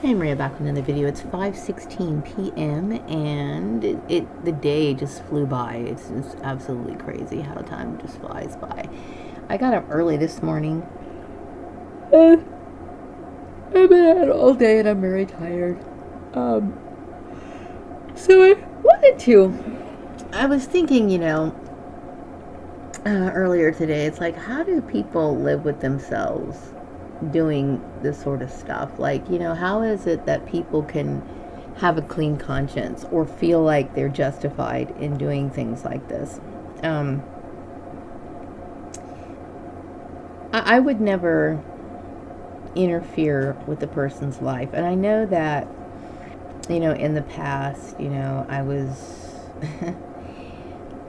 Hey Maria, back with another video. It's 5:16 p.m. and the day just flew by. It's just absolutely crazy how time just flies by. I got up early this morning. Uh, I've been out all day and I'm very tired. Um, so I wanted to. I was thinking, earlier today. It's like, how do people live with themselves doing this sort of stuff? Like, how is it that people can have a clean conscience or feel like they're justified in doing things like this? Um, I would never interfere with a person's life. And I know that, in the past, I was,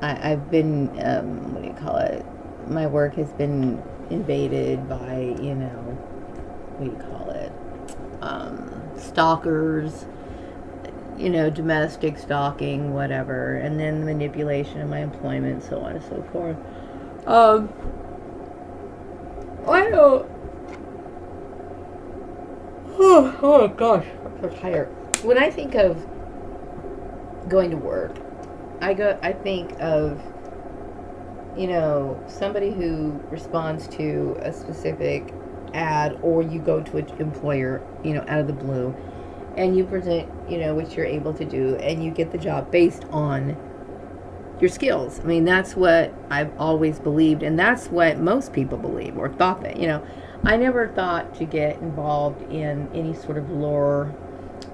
I've been, what do you call it? My work has been invaded by, what do you call it? Stalkers, domestic stalking, whatever, and then the manipulation of my employment, so on and so forth. Um, I don't. Oh gosh, I'm so tired. When I think of going to work, I think of somebody who responds to a specific ad, or you go to an employer, out of the blue, and you present, what you're able to do, and you get the job based on your skills. I mean, that's what I've always believed, and that's what most people believe or thought that, I never thought to get involved in any sort of lure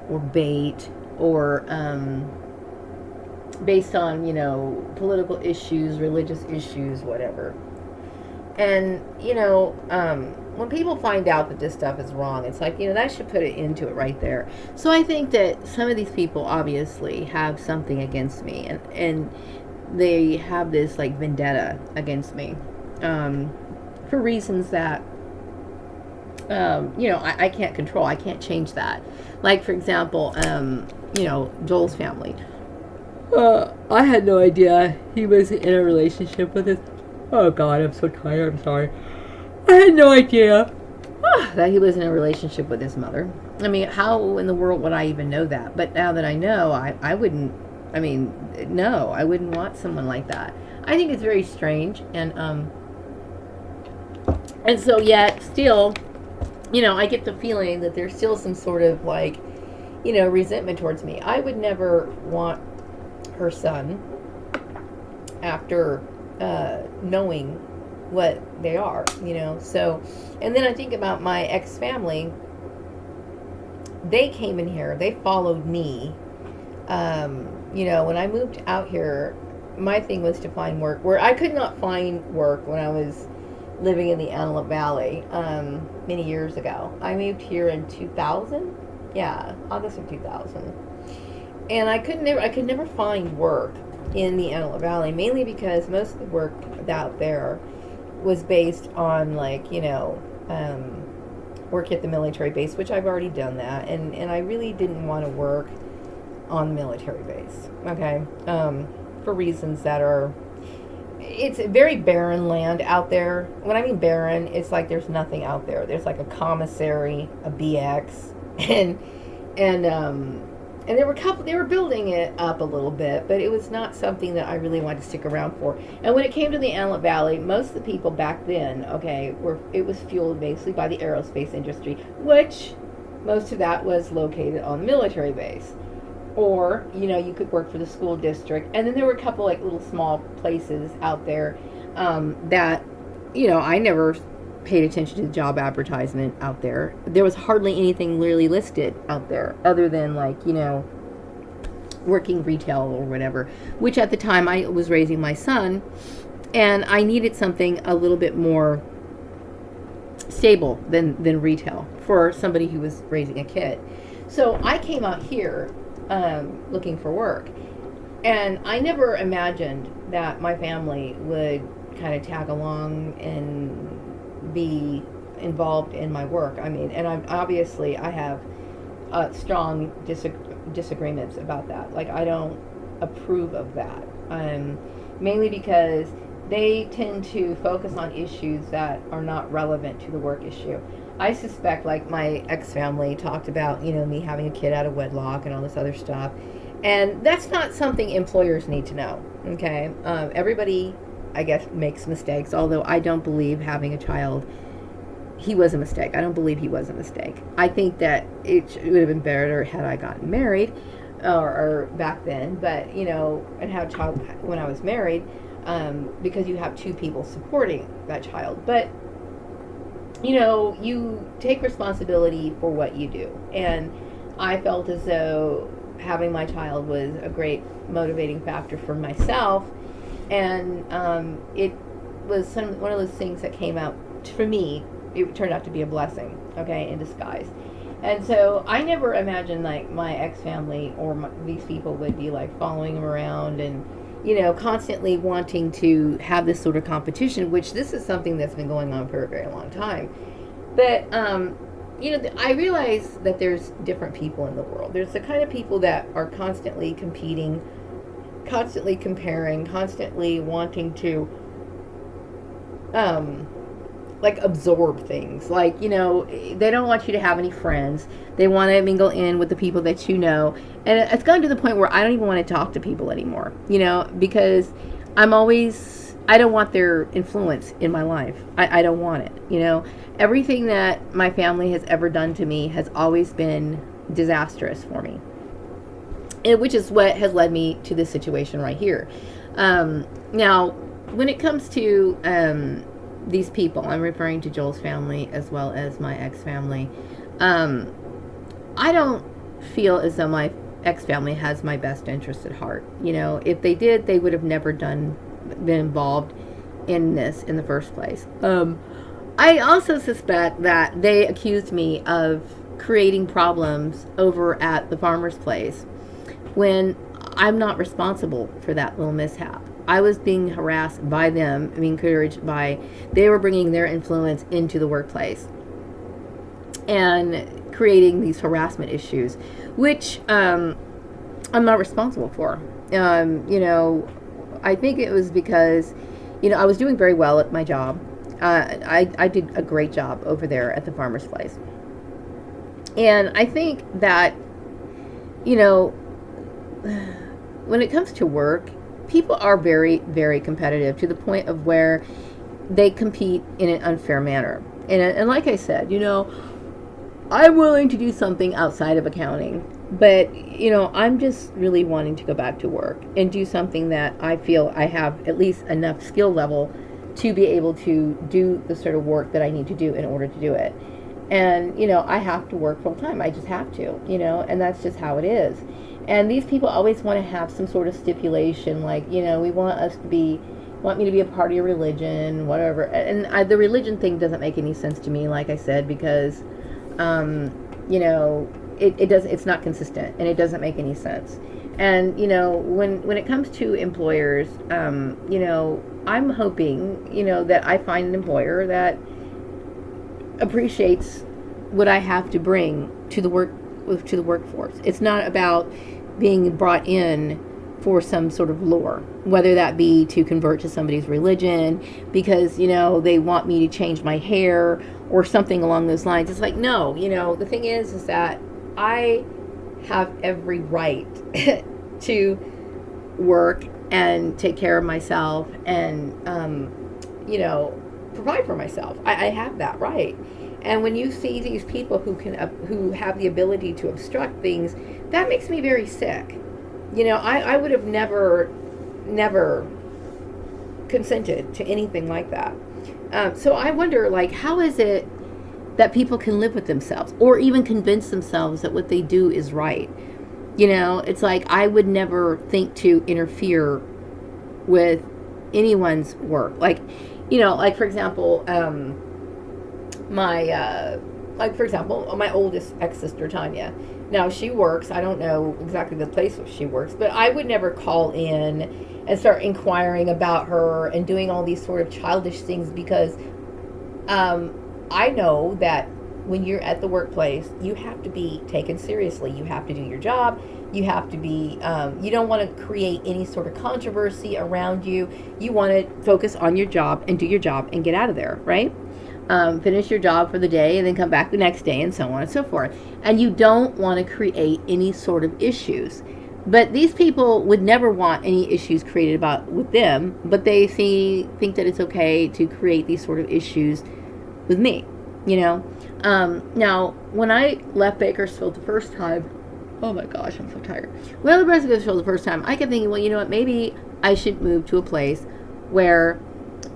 or bait or based on, political issues, religious issues, whatever. And, when people find out that this stuff is wrong, it's like, that should put it into it right there. So I think that some of these people obviously have something against me, and they have this, like, vendetta against me for reasons that, I can't control. I can't change that. Like, for example, Joel's family. I had no idea he was in a relationship with his. Oh God, I'm so tired. I'm sorry. I had no idea that he was in a relationship with his mother. I mean, how in the world would I even know that? But now that I know, I wouldn't. I mean, no, I wouldn't want someone like that. I think it's very strange, and so yet still, I get the feeling that there's still some sort of, like, resentment towards me. I would never want her son after knowing what they are, So, and then I think about my ex family. They came in here. They followed me. When I moved out here, my thing was to find work where I could not find work when I was living in the Antelope Valley many years ago. I moved here in 2000. Yeah, August of 2000. And I could never find work in the Antelope Valley, mainly because most of the work out there was based on, like, work at the military base, which I've already done that, and I really didn't want to work on the military base, okay, for reasons that are, it's very barren land out there. When I mean barren, it's like there's nothing out there. There's like a commissary, a BX, and and they were building it up a little bit, but it was not something that I really wanted to stick around for. And when it came to the Antelope Valley, most of the people back then, okay, it was fueled basically by the aerospace industry, which most of that was located on the military base. Or, you could work for the school district. And then there were a couple, like, little small places out there that, I never paid attention to the job advertisement out there. There was hardly anything really listed out there other than, like, working retail or whatever, which at the time I was raising my son, and I needed something a little bit more stable than retail for somebody who was raising a kid. So I came out here looking for work, and I never imagined that my family would kind of tag along and be involved in my work. I mean, and I have strong disagreements about that. Like, I don't approve of that. Mainly because they tend to focus on issues that are not relevant to the work issue. I suspect, like, my ex-family talked about, me having a kid out of wedlock and all this other stuff. And that's not something employers need to know, okay? Everybody, I guess, makes mistakes, although I don't believe having a child, he was a mistake. I don't believe he was a mistake. I think that it would have been better had I gotten married, or back then, but, and have a child when I was married, because you have two people supporting that child. But you take responsibility for what you do. And I felt as though having my child was a great motivating factor for myself. And it was one of those things that came out, for me, it turned out to be a blessing, okay, in disguise. And so I never imagined, like, my ex-family or these people would be, like, following him around and, constantly wanting to have this sort of competition, which this is something that's been going on for a very long time. But, I realize that there's different people in the world. There's the kind of people that are constantly competing, constantly comparing, constantly wanting to, absorb things. Like, they don't want you to have any friends. They want to mingle in with the people that you know. And it's gotten to the point where I don't even want to talk to people anymore, because I don't want their influence in my life. I don't want it, Everything that my family has ever done to me has always been disastrous for me. Which is what has led me to this situation right here. Now, when it comes to these people, I'm referring to Joel's family as well as my ex-family. I don't feel as though my ex-family has my best interest at heart. If they did, they would have never been involved in this in the first place. I also suspect that they accused me of creating problems over at the farmer's place when I'm not responsible for that little mishap. I was being harassed by them, encouraged by, they were bringing their influence into the workplace and creating these harassment issues, which I'm not responsible for. I think it was because, I was doing very well at my job. I did a great job over there at the farmer's place. And I think that, when it comes to work, people are very, very competitive to the point of where they compete in an unfair manner. And like I said, I'm willing to do something outside of accounting, but, I'm just really wanting to go back to work and do something that I feel I have at least enough skill level to be able to do the sort of work that I need to do in order to do it. And, I have to work full time. I just have to, and that's just how it is. And these people always want to have some sort of stipulation, like, we want me to be a part of your religion, whatever. And the religion thing doesn't make any sense to me, like I said, because, it's not consistent and it doesn't make any sense. And, when it comes to employers, I'm hoping, that I find an employer that appreciates what I have to bring to the workforce. It's not about being brought in for some sort of lure, whether that be to convert to somebody's religion because, they want me to change my hair or something along those lines. It's like, no, the thing is that I have every right to work and take care of myself and, provide for myself. I have that right. And when you see these people who have the ability to obstruct things, that makes me very sick. I would have never consented to anything like that. So I wonder, how is it that people can live with themselves or even convince themselves that what they do is right? It's like I would never think to interfere with anyone's work. For example, my oldest ex-sister, Tanya. Now, she works, I don't know exactly the place where she works, but I would never call in and start inquiring about her and doing all these sort of childish things because I know that when you're at the workplace, you have to be taken seriously. You have to do your job. You have to be, you don't want to create any sort of controversy around you. You want to focus on your job and do your job and get out of there, right? finish your job for the day, and then come back the next day, and so on and so forth. And you don't want to create any sort of issues. But these people would never want any issues created with them, but they think that it's okay to create these sort of issues with me, you know. Now, when I left Bakersfield the first time, oh my gosh, I'm so tired. When I left Bakersfield the first time, I kept thinking, well, you know what, maybe I should move to a place where,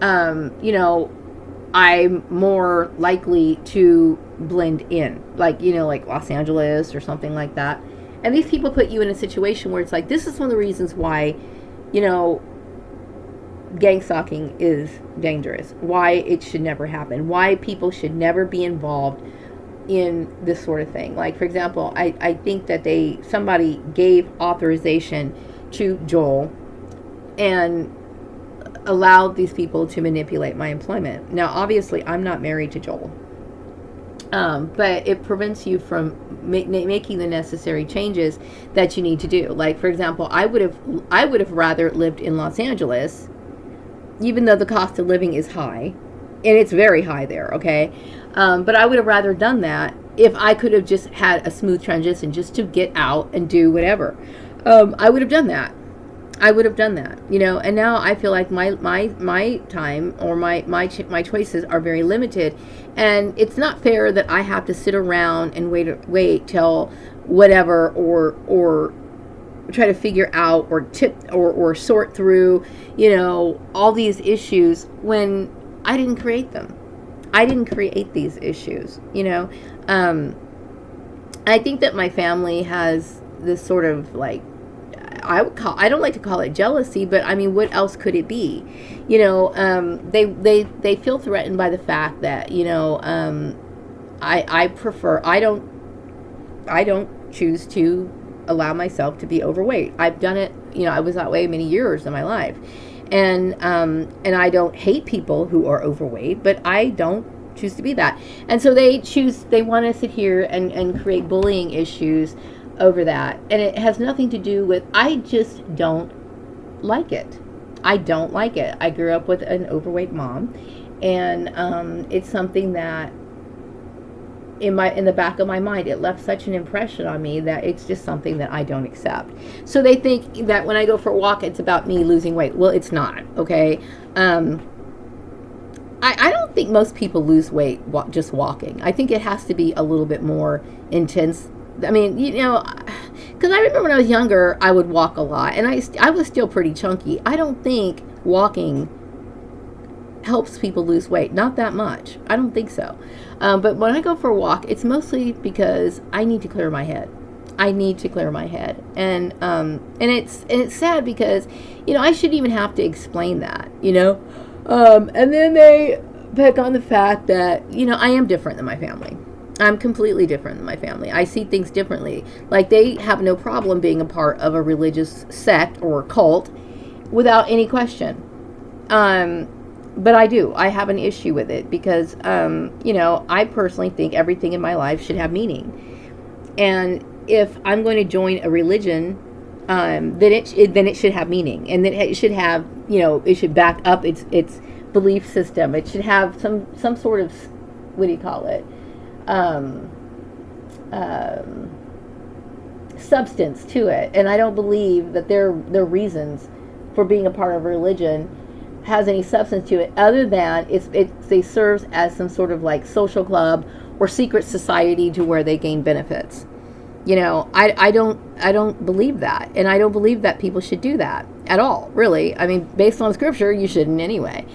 you know, I'm more likely to blend in, like, you know, like Los Angeles or something like that. And these people put you in a situation where it's like, this is one of the reasons why, you know, gang stalking is dangerous, why it should never happen, why people should never be involved in this sort of thing. Like, for example, I think that somebody gave authorization to Joel and allowed these people to manipulate my employment. Now, obviously, I'm not married to Joel. But it prevents you from making the necessary changes that you need to do. Like, for example, I would have rather lived in Los Angeles, even though the cost of living is high, and it's very high there, okay? But I would have rather done that if I could have just had a smooth transition just to get out and do whatever. I would have done that. You know, and now I feel like my time or my choices are very limited, and it's not fair that I have to sit around and wait till whatever or try to figure out or sort through, you know, all these issues when I didn't create them. I didn't create these issues, you know. I think that my family has this sort of like, I don't like to call it jealousy, but I mean, what else could it be? You know, they feel threatened by the fact that, you know, I don't choose to allow myself to be overweight. I've done it, you know, I was that way many years in my life. And I don't hate people who are overweight, but I don't choose to be that. And so they want to sit here and create bullying issues over that. And it has nothing to do with, I just don't like it. I don't like it. I grew up with an overweight mom, and it's something that in the back of my mind, it left such an impression on me that it's just something that I don't accept. So they think that when I go for a walk, it's about me losing weight. Well, it's not, okay? I don't think most people lose weight just walking. I think it has to be a little bit more intense. I mean, you know, because I remember when I was younger, I would walk a lot, and I was still pretty chunky. I don't think walking helps people lose weight. Not that much. I don't think so. But when I go for a walk, it's mostly because I need to clear my head. And it's sad because, you know, I shouldn't even have to explain that, you know. And then they pick on the fact that, you know, I am different than my family. I'm completely different than my family. I see things differently. Like, they have no problem being a part of a religious sect or cult without any question. But I do. I have an issue with it because, you know, I personally think everything in my life should have meaning. And if I'm going to join a religion, then it should have meaning, and then it should have, you know, it should back up its belief system. It should have some sort of, what do you call it? Substance to it. And I don't believe that their reasons for being a part of a religion has any substance to it, other than they serves as some sort of like social club or secret society to where they gain benefits. You know, I don't believe that, and I don't believe that people should do that at all, really. I mean, based on scripture, you shouldn't anyway.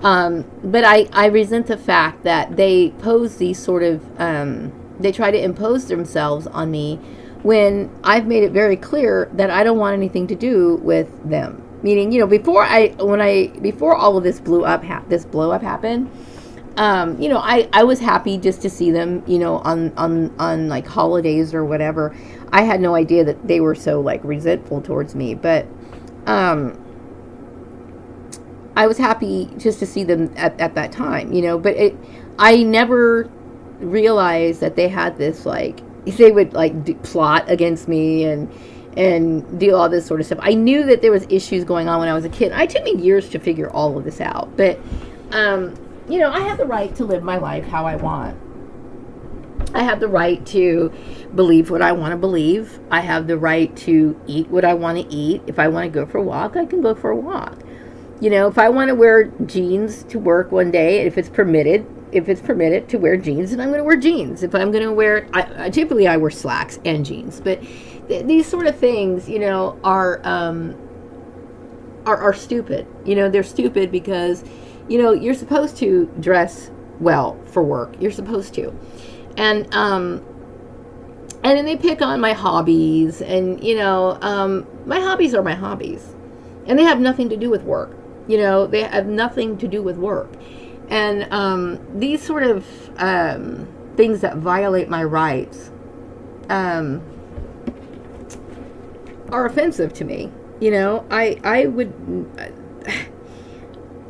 But I resent the fact that they pose these sort of, they try to impose themselves on me when I've made it very clear that I don't want anything to do with them. Meaning, you know, before all of this blow up happened, you know, I was happy just to see them, you know, on like holidays or whatever. I had no idea that they were so like resentful towards me, but I was happy just to see them at that time, you know. But I never realized that they had this, like, they would like plot against me and do all this sort of stuff. I knew that there was issues going on when I was a kid. It took me years to figure all of this out, but I have the right to live my life how I want. I have the right to believe what I want to believe. I have the right to eat what I want to eat. If I want to go for a walk, I can go for a walk. If I want to wear jeans to work one day, if it's permitted to wear jeans, then I'm going to wear jeans. If I'm going to wear, typically I wear slacks and jeans, but these sort of things, are stupid. They're stupid because, you're supposed to dress well for work. You're supposed to. And then they pick on my hobbies, and my hobbies are my hobbies, and they have nothing to do with work. They have nothing to do with work, and these sort of things that violate my rights are offensive to me.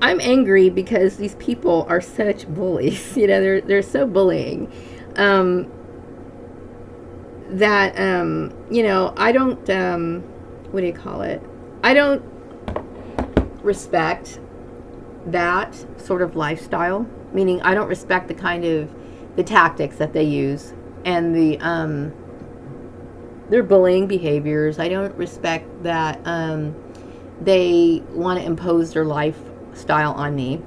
I'm angry because these people are such bullies. They're so bullying. That I don't what do you call it? I don't respect that sort of lifestyle. Meaning, I don't respect the tactics that they use and their bullying behaviors. I don't respect that they want to impose their lifestyle on me,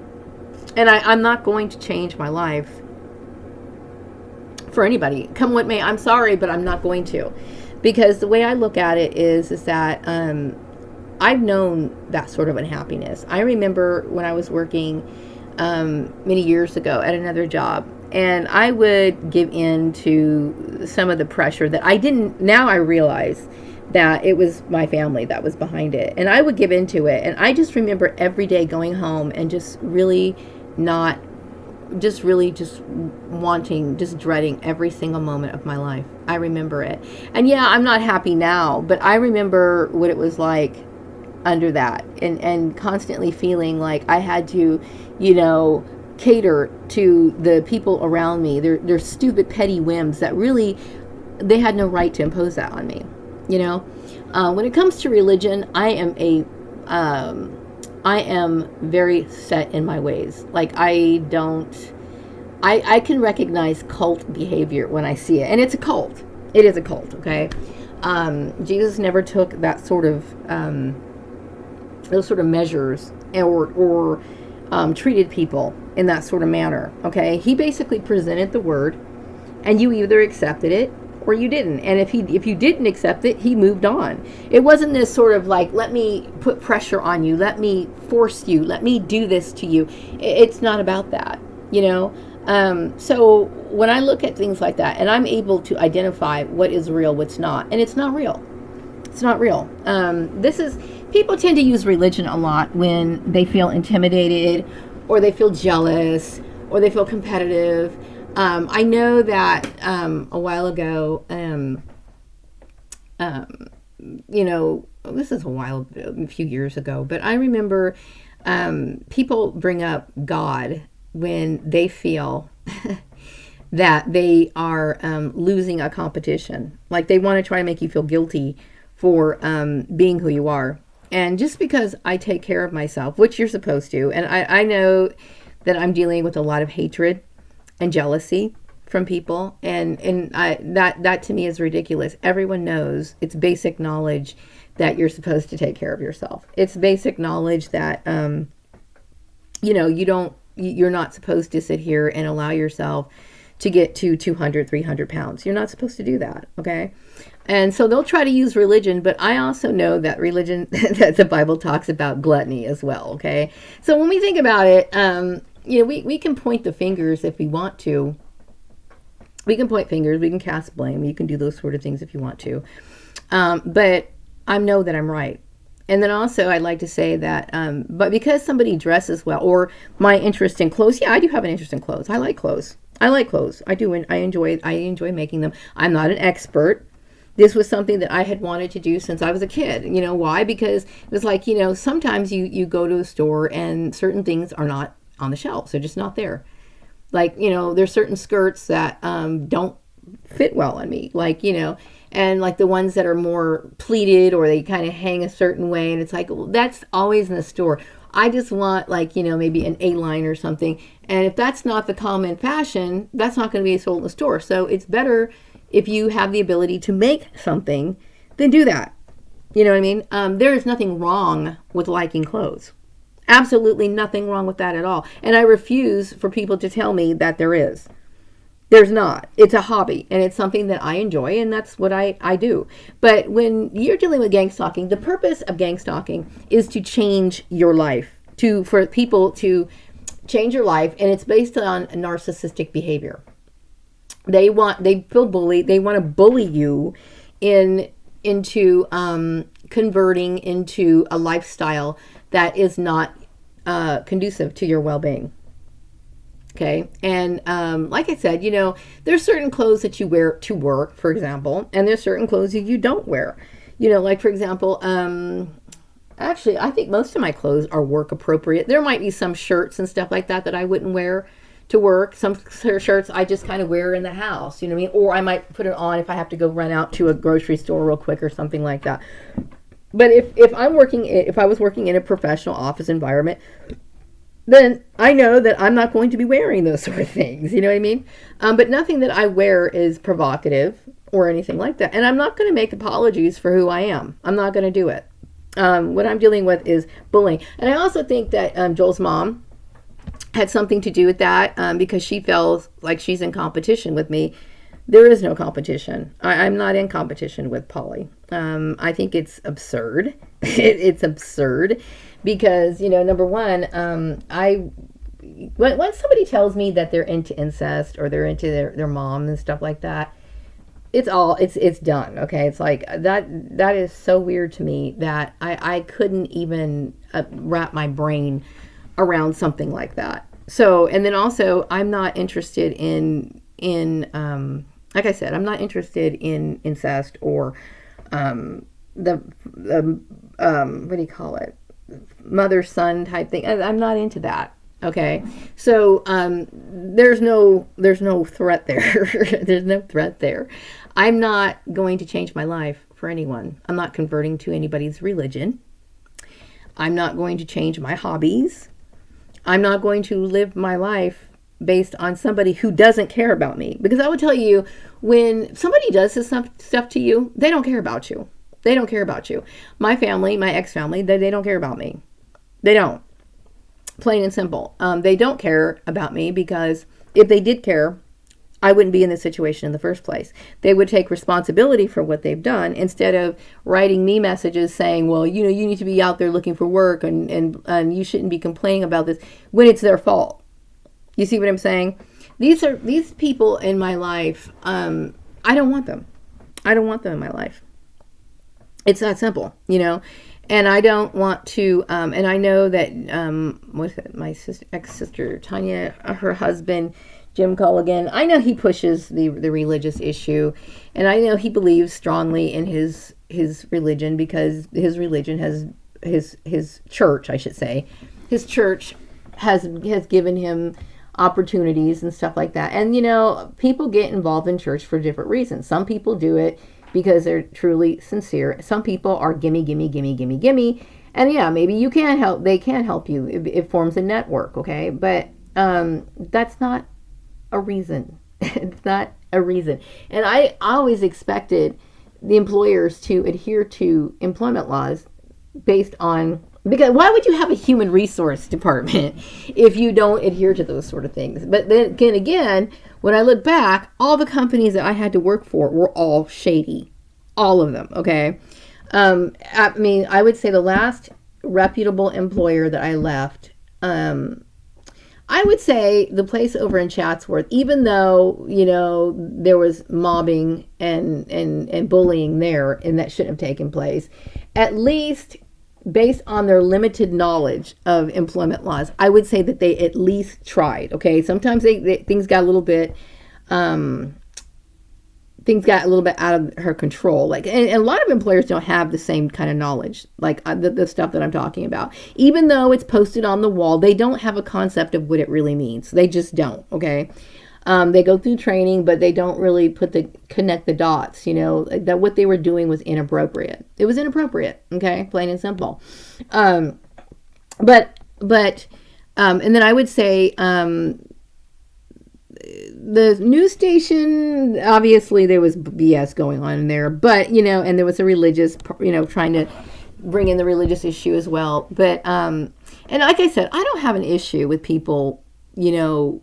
and I'm not going to change my life for anybody, come what may. I'm sorry, but I'm not going to, because the way I look at it is that I've known that sort of unhappiness. I remember when I was working many years ago at another job, and I would give in to some of the pressure that I didn't. Now I realize that it was my family that was behind it, and I would give into it. And I just remember every day going home and just really wanting, just dreading every single moment of my life. I remember it. And yeah, I'm not happy now, but I remember what it was like under that, and constantly feeling like I had to, cater to the people around me, their stupid petty whims that really, they had no right to impose that on me. When it comes to religion, I am very set in my ways. Like, I can recognize cult behavior when I see it. And it's a cult. It is a cult, okay? Jesus never took that sort of, those sort of measures or treated people in that sort of manner, okay? He basically presented the word, and you either accepted it or you didn't. And if you didn't accept it, he moved on. It wasn't this sort of like, let me put pressure on you, let me force you, let me do this to you. It's not about that, so when I look at things like that, and I'm able to identify what is real, what's not, and it's not real. It's not real. People tend to use religion a lot when they feel intimidated, or they feel jealous, or they feel competitive. I know that a while ago, this is a few years ago, but I remember people bring up God when they feel that they are losing a competition. Like, they want to try to make you feel guilty for being who you are. And just because I take care of myself, which you're supposed to, and I know that I'm dealing with a lot of hatred and jealousy from people, and that to me is ridiculous. Everyone knows, it's basic knowledge that you're supposed to take care of yourself. It's basic knowledge that you're not supposed to sit here and allow yourself to get to 200, 300 pounds. You're not supposed to do that, okay? And so they'll try to use religion, but I also know that religion, that the Bible talks about gluttony as well, okay? So when we think about it, we can point the fingers if we want to. We can point fingers, we can cast blame, you can do those sort of things if you want to. But I know that I'm right. And then also I'd like to say that, but because somebody dresses well, or my interest in clothes, yeah, I do have an interest in clothes. I like clothes. I do, and I enjoy making them. I'm not an expert. This was something that I had wanted to do since I was a kid. Why? Because it was like, sometimes you go to a store and certain things are not on the shelves. They're just not there. Like, there's certain skirts that don't fit well on me. Like, and like the ones that are more pleated, or they kind of hang a certain way. And it's like, well, that's always in the store. I just want, like, maybe an A-line or something. And if that's not the common fashion, that's not going to be sold in the store. So it's better if you have the ability to make something, then do that. You know what I mean? There is nothing wrong with liking clothes. Absolutely nothing wrong with that at all. And I refuse for people to tell me that there is. There's not. It's a hobby, and it's something that I enjoy, and that's what I do. But when you're dealing with gang stalking, the purpose of gang stalking is to change your life, for people to change your life, and it's based on narcissistic behavior. They feel bullied. They want to bully you into converting into a lifestyle that is not conducive to your well-being. Okay. And like I said, there's certain clothes that you wear to work, for example, and there's certain clothes that you don't wear. Like, for example, actually, I think most of my clothes are work appropriate. There might be some shirts and stuff like that I wouldn't wear to work. Some shirts I just kind of wear in the house, you know what I mean? Or I might put it on if I have to go run out to a grocery store real quick or something like that. But if I was working in a professional office environment, then I know that I'm not going to be wearing those sort of things. You know what I mean? But nothing that I wear is provocative or anything like that. And I'm not going to make apologies for who I am. I'm not going to do it. What I'm dealing with is bullying. And I also think that Joel's mom had something to do with that because she feels like she's in competition with me. There is no competition. I'm not in competition with Polly. I think it's absurd. It's absurd. Because, number one, when somebody tells me that they're into incest or they're into their mom and stuff like that, it's done. Okay. It's like that is so weird to me that I couldn't even wrap my brain around something like that. So, and then also I'm not interested in like I said, I'm not interested in incest or, what do you call it? Mother-son type thing. I'm not into that. Okay. So, there's no threat there. There's no threat there. I'm not going to change my life for anyone. I'm not converting to anybody's religion. I'm not going to change my hobbies. I'm not going to live my life based on somebody who doesn't care about me. Because I would tell you, when somebody does this stuff to you, they don't care about you. They don't care about you. My family, my ex-family, they don't care about me. They don't. Plain and simple. They don't care about me because if they did care, I wouldn't be in this situation in the first place. They would take responsibility for what they've done instead of writing me messages saying, well, you need to be out there looking for work and you shouldn't be complaining about this when it's their fault. You see what I'm saying? These people in my life, I don't want them. I don't want them in my life. It's that simple, and I don't want to, and I know that, my ex-sister, Tanya, her husband, Jim Culligan, I know he pushes the religious issue, and I know he believes strongly in his religion because his religion has, his church, I should say, his church has given him opportunities and stuff like that. And, people get involved in church for different reasons. Some people do it because they're truly sincere. Some people are gimme. And yeah, maybe you can help. They can help you. It forms a network, okay? But that's not a reason. It's not a reason. And I always expected the employers to adhere to employment laws based on, because why would you have a human resource department if you don't adhere to those sort of things? But then again, when I look back, all the companies that I had to work for were all shady. All of them, okay? I would say the last reputable employer that I left, I would say the place over in Chatsworth, even though, there was mobbing and bullying there, and that shouldn't have taken place, at least based on their limited knowledge of employment laws, I would say that they at least tried. Okay, sometimes things got a little bit out of her control. Like, and a lot of employers don't have the same kind of knowledge, like the stuff that I'm talking about. Even though it's posted on the wall, they don't have a concept of what it really means. They just don't. Okay. They go through training, but they don't really connect the dots, that what they were doing was inappropriate. It was inappropriate, okay, plain and simple. But But, and then I would say, the news station, obviously there was BS going on in there, but, and there was a religious, trying to bring in the religious issue as well. But, and like I said, I don't have an issue with people, being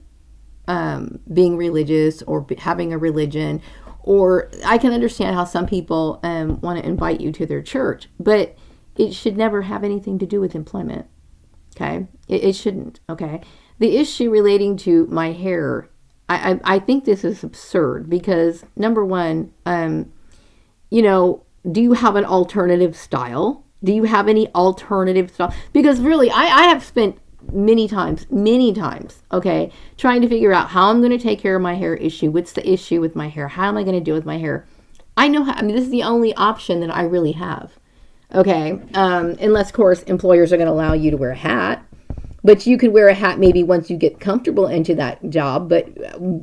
religious or having a religion, or I can understand how some people want to invite you to their church, but it should never have anything to do with employment. Okay? It shouldn't. Okay? The issue relating to my hair, I think this is absurd because, number one, do you have an alternative style? Do you have any alternative style? Because really, I have spent many times, okay, trying to figure out how I'm going to take care of my hair issue. What's the issue with my hair? How am I going to deal with my hair? This is the only option that I really have. Okay, unless, of course, employers are going to allow you to wear a hat. But you could wear a hat maybe once you get comfortable into that job. But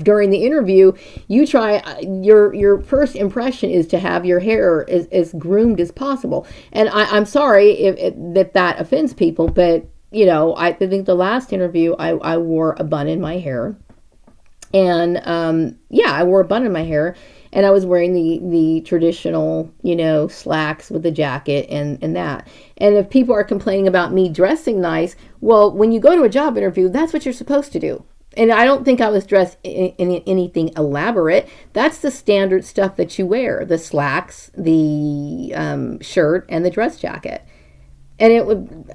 during the interview, you try, your first impression is to have your hair as groomed as possible. And I'm sorry if that offends people, but, I think the last interview, I wore a bun in my hair. And, I wore a bun in my hair. And I was wearing the traditional, slacks with the jacket and that. And if people are complaining about me dressing nice, well, when you go to a job interview, that's what you're supposed to do. And I don't think I was dressed in anything elaborate. That's the standard stuff that you wear, the slacks, the shirt, and the dress jacket. And it would,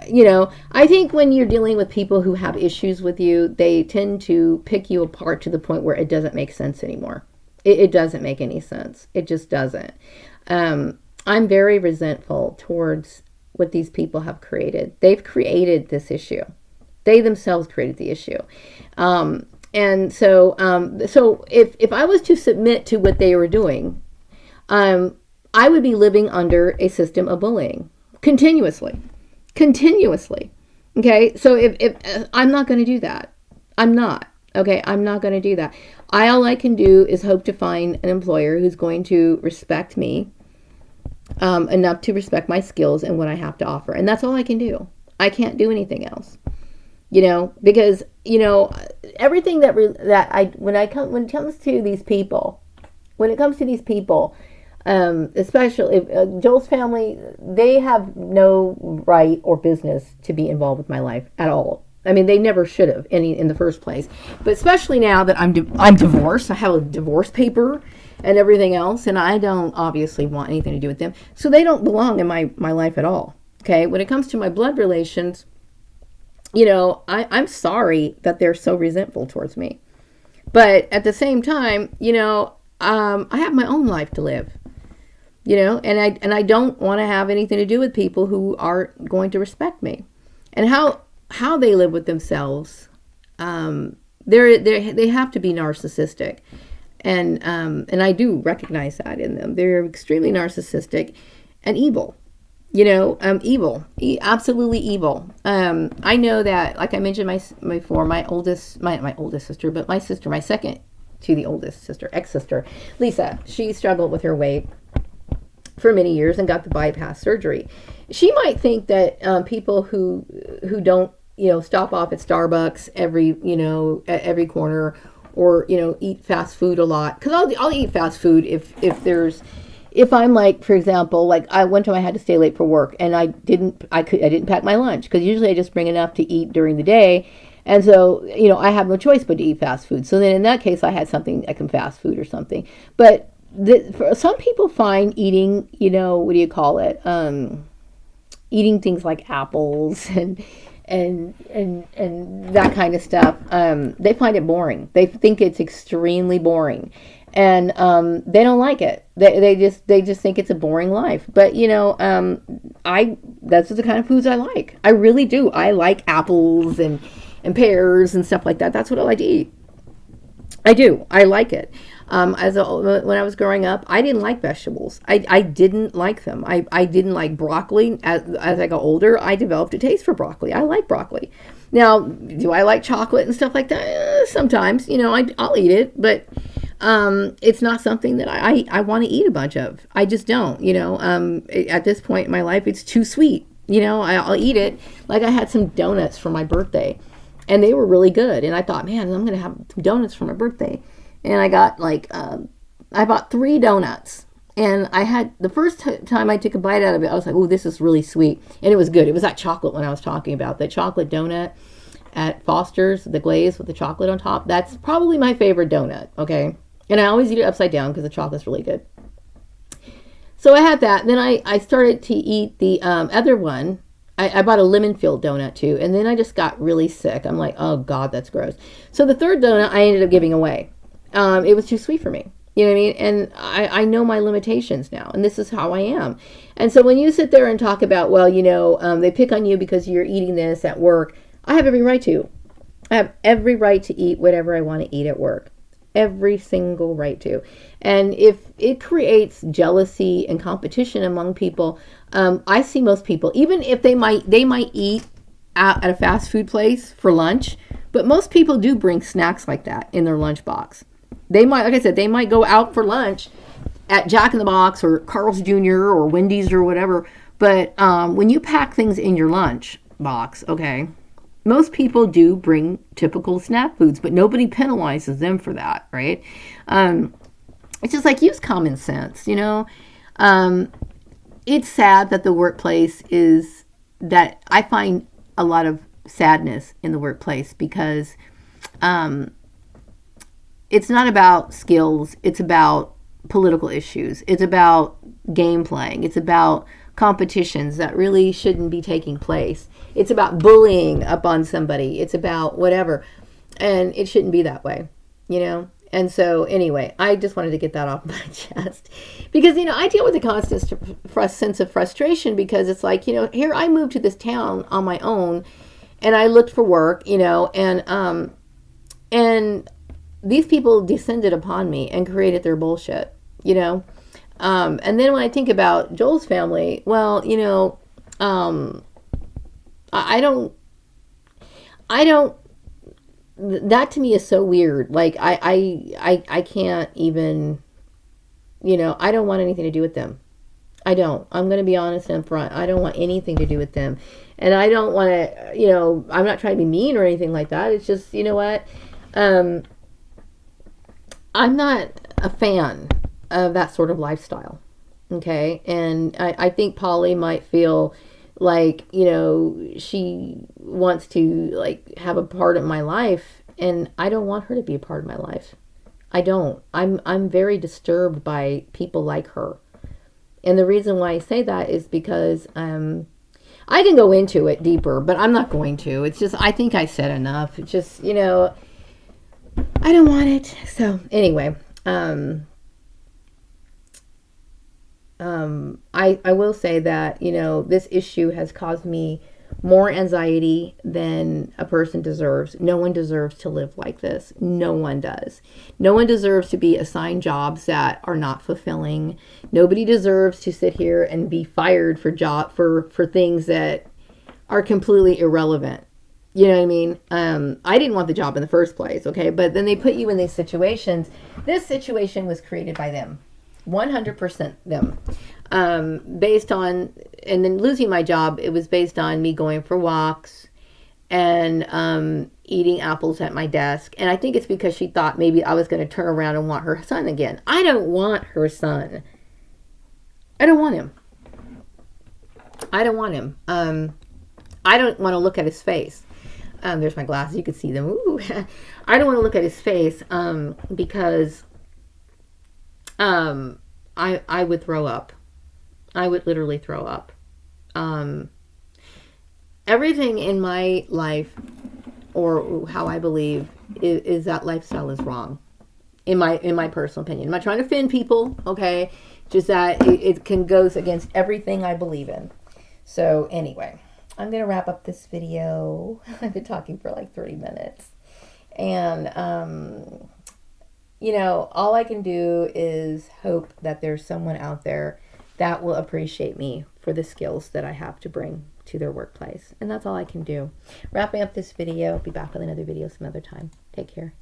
I think when you're dealing with people who have issues with you, they tend to pick you apart to the point where it doesn't make sense anymore. It doesn't make any sense. It just doesn't. I'm very resentful towards what these people have created. They've created this issue. They themselves created the issue. And so if I was to submit to what they were doing, I would be living under a system of bullying continuously. Okay. So if I'm not going to do that, I'm not. Okay, I'm not going to do that. All I can do is hope to find an employer who's going to respect me enough to respect my skills and what I have to offer. And that's all I can do. I can't do anything else. Because, everything when it comes to these people, especially Joel's family, they have no right or business to be involved with my life at all. I mean, they never should have in the first place. But especially now that I'm divorced, I have a divorce paper and everything else, and I don't obviously want anything to do with them. So they don't belong in my life at all. Okay? When it comes to my blood relations, I'm sorry that they're so resentful towards me. But at the same time, I have my own life to live. And I don't want to have anything to do with people who aren't going to respect me. And how they live with themselves, they have to be narcissistic, and I do recognize that in them. They're extremely narcissistic and evil, evil, absolutely evil. I know that, like I mentioned before, my oldest sister, but my sister, my second to the oldest sister, ex-sister, Lisa, she struggled with her weight for many years and got the bypass surgery. She might think that people who don't stop off at Starbucks every corner, or eat fast food a lot, because I'll eat fast food if I'm like, for example, like one time I had to stay late for work and I didn't pack my lunch, because usually I just bring enough to eat during the day, and so I have no choice but to eat fast food. So then in that case I had something like fast food or something. But for some people find eating eating things like apples and that kind of stuff, they find it boring. They think it's extremely boring, and they don't like it. They just think it's a boring life. But that's the kind of foods I like. I really do. I like apples and pears and stuff like that. That's what I like to eat. I do. I like it. When I was growing up, I didn't like vegetables. I didn't like them. I didn't like broccoli. As I got older, I developed a taste for broccoli. I like broccoli. Now, do I like chocolate and stuff like that? Sometimes, I'll eat it, but it's not something that I want to eat a bunch of. I just don't, at this point in my life, it's too sweet. I'll eat it. Like I had some donuts for my birthday, and they were really good. And I thought, man, I'm going to have some donuts for my birthday. And I got I bought 3 donuts. And I had, the first time I took a bite out of it, I was like, oh, this is really sweet. And it was good. It was that chocolate one I was talking about, the chocolate donut at Foster's, the glaze with the chocolate on top. That's probably my favorite donut, okay? And I always eat it upside down because the chocolate's really good. So I had that. Then I started to eat the other one. I bought a lemon-filled donut too. And then I just got really sick. I'm like, oh, God, that's gross. So the third donut I ended up giving away. It was too sweet for me. You know what I mean? And I know my limitations now, and this is how I am. And so when you sit there and talk about, well, they pick on you because you're eating this at work, I have every right to. I have every right to eat whatever I want to eat at work. Every single right to. And if it creates jealousy and competition among people, I see most people, even if they might eat out at a fast food place for lunch, but most people do bring snacks like that in their lunchbox. They might, like I said, they might go out for lunch at Jack in the Box or Carl's Jr. or Wendy's or whatever. But when you pack things in your lunch box, okay, most people do bring typical snack foods, but nobody penalizes them for that, right? It's just like, use common sense, It's sad that the workplace that I find a lot of sadness in the workplace because it's not about skills. It's about political issues. It's about game playing. It's about competitions that really shouldn't be taking place. It's about bullying up on somebody. It's about whatever. And it shouldn't be that way, And so anyway, I just wanted to get that off my chest because, I deal with a constant sense of frustration because it's like, here I moved to this town on my own and I looked for work, and these people descended upon me and created their bullshit, and then when I think about Joel's family, well, I don't, that to me is so weird. Like, I can't even, I don't want anything to do with them. I don't. I'm going to be honest and upfront. I don't want anything to do with them. And I don't want to, I'm not trying to be mean or anything like that. It's just, you know what? I'm not a fan of that sort of lifestyle. Okay. And I think Polly might feel like, she wants to have a part of my life, and I don't want her to be a part of my life. I don't. I'm very disturbed by people like her. And the reason why I say that is because I can go into it deeper, but I'm not going to. It's just, I think I said enough. It's just, I don't want it. So anyway, I will say that, this issue has caused me more anxiety than a person deserves. No one deserves to live like this. No one does. No one deserves to be assigned jobs that are not fulfilling. Nobody deserves to sit here and be fired for things that are completely irrelevant. You know what I mean? I didn't want the job in the first place, okay? But then they put you in these situations. This situation was created by them. 100% them. Based on, and then losing my job, it was based on me going for walks and eating apples at my desk. And I think it's because she thought maybe I was going to turn around and want her son again. I don't want her son. I don't want him. I don't want him. I don't want to look at his face. There's my glasses. You can see them. Ooh. I don't want to look at his face because I would throw up. I would literally throw up. Everything in my life, or how I believe, is that lifestyle is wrong. In my personal opinion. I'm not trying to offend people, okay? Just that it can goes against everything I believe in. So anyway, I'm going to wrap up this video. I've been talking for like 30 minutes. And, all I can do is hope that there's someone out there that will appreciate me for the skills that I have to bring to their workplace. And that's all I can do. Wrapping up this video. Be back with another video some other time. Take care.